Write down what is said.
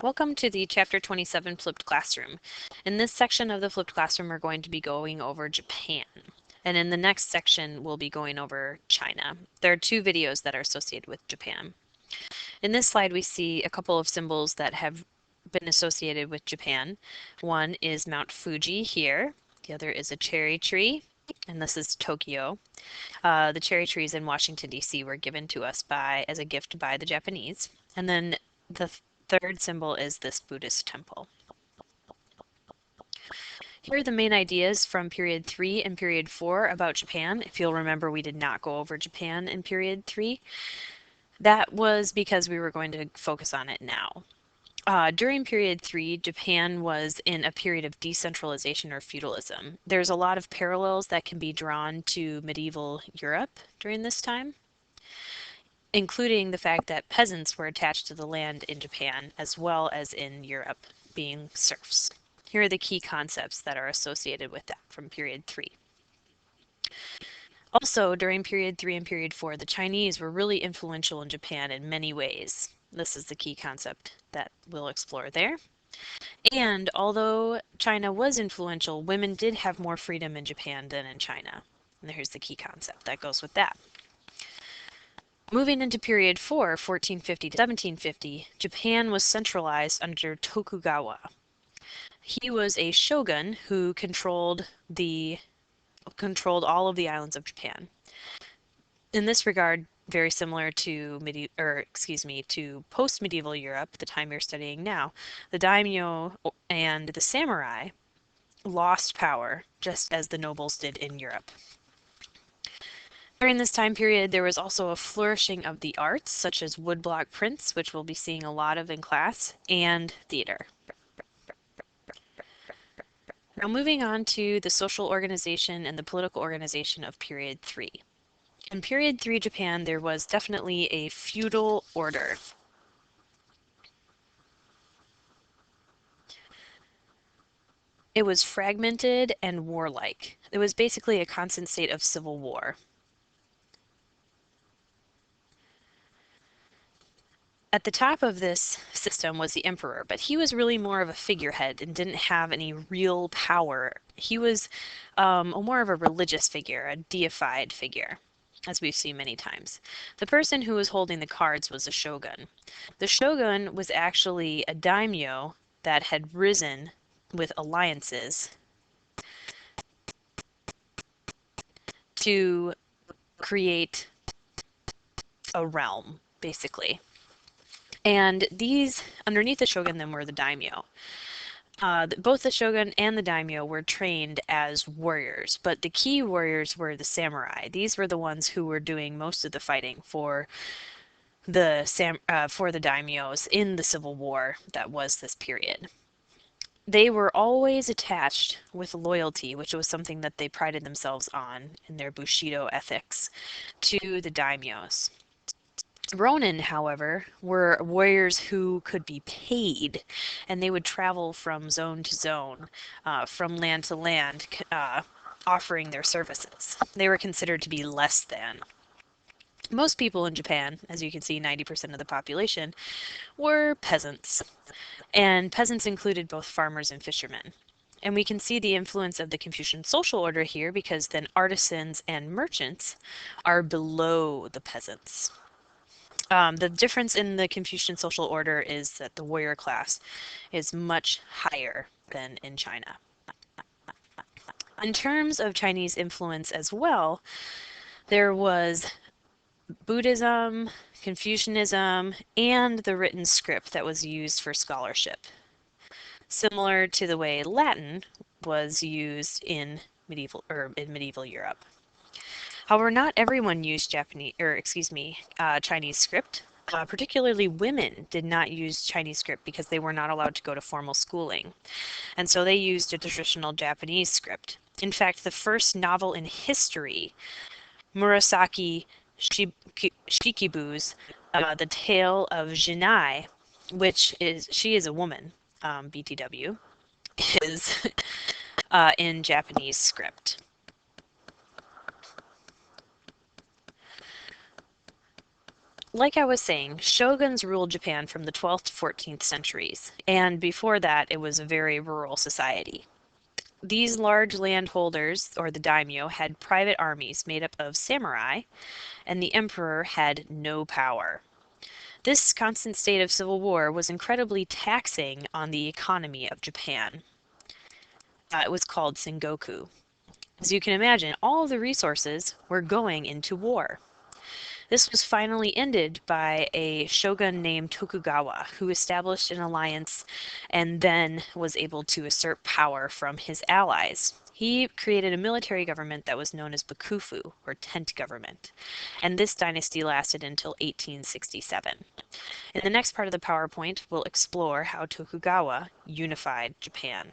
Welcome to the Chapter 27 Flipped Classroom. In this section of the Flipped Classroom, we're going to be going over Japan. And in the next section, we'll be going over China. There are two videos that are associated with Japan. In this slide, we see a couple of symbols that have been associated with Japan. One is Mount Fuji here. The other is a cherry tree, and this is Tokyo. The cherry trees in Washington, D.C. were given to us as a gift by the Japanese. And then the third symbol is this Buddhist temple. Here are the main ideas from period 3 and period 4 about Japan. If you'll remember, we did not go over Japan in period 3. That was because we were going to focus on it now. During period 3, Japan was in a period of decentralization or feudalism. There's a lot of parallels that can be drawn to medieval Europe during this time, including the fact that peasants were attached to the land in Japan as well as in Europe, being serfs. Here are the key concepts that are associated with that from period 3. Also, during period 3 and period 4, the Chinese were really influential in Japan in many ways. This is the key concept that we'll explore there. And although China was influential, women did have more freedom in Japan than in China. And here's the key concept that goes with that. Moving into period 4, 1450 to 1750, Japan was centralized under Tokugawa. He was a shogun who controlled all of the islands of Japan. In this regard, very similar to post-medieval Europe, the time you're studying now, the daimyo and the samurai lost power just as the nobles did in Europe. During this time period, there was also a flourishing of the arts, such as woodblock prints, which we'll be seeing a lot of in class, and theater. Now moving on to the social organization and the political organization of period 3. In period 3 Japan, there was definitely a feudal order. It was fragmented and warlike. It was basically a constant state of civil war. At the top of this system was the emperor, but he was really more of a figurehead and didn't have any real power. He was more of a religious figure, a deified figure, as we've seen many times. The person who was holding the cards was a shogun. The shogun was actually a daimyo that had risen with alliances to create a realm, basically. And these, underneath the shogun, then were the daimyo. Both the shogun and the daimyo were trained as warriors, but the key warriors were the samurai. These were the ones who were doing most of the fighting for the daimyos in the civil war that was this period. They were always attached with loyalty, which was something that they prided themselves on in their Bushido ethics, to the daimyos. Ronin, however, were warriors who could be paid, and they would travel from zone to zone, from land to land, offering their services. They were considered to be less than. Most people in Japan, as you can see, 90% of the population, were peasants. And peasants included both farmers and fishermen. And we can see the influence of the Confucian social order here because then artisans and merchants are below the peasants. The difference in the Confucian social order is that the warrior class is much higher than in China. In terms of Chinese influence as well, there was Buddhism, Confucianism, and the written script that was used for scholarship, similar to the way Latin was used in medieval Europe. However, not everyone used Chinese script. Particularly women did not use Chinese script because they were not allowed to go to formal schooling. And so they used a traditional Japanese script. In fact, the first novel in history, Murasaki Shikibu's The Tale of Jinai, she is a woman, BTW, is in Japanese script. like I was saying, shoguns ruled Japan from the 12th to 14th centuries, and before that, it was a very rural society. These large landholders, or the daimyo, had private armies made up of samurai, and the emperor had no power. This constant state of civil war was incredibly taxing on the economy of Japan. It was called Sengoku. As you can imagine, all of the resources were going into war. This was finally ended by a shogun named Tokugawa, who established an alliance and then was able to assert power from his allies. He created a military government that was known as Bakufu, or tent government, and this dynasty lasted until 1867. In the next part of the PowerPoint, we'll explore how Tokugawa unified Japan.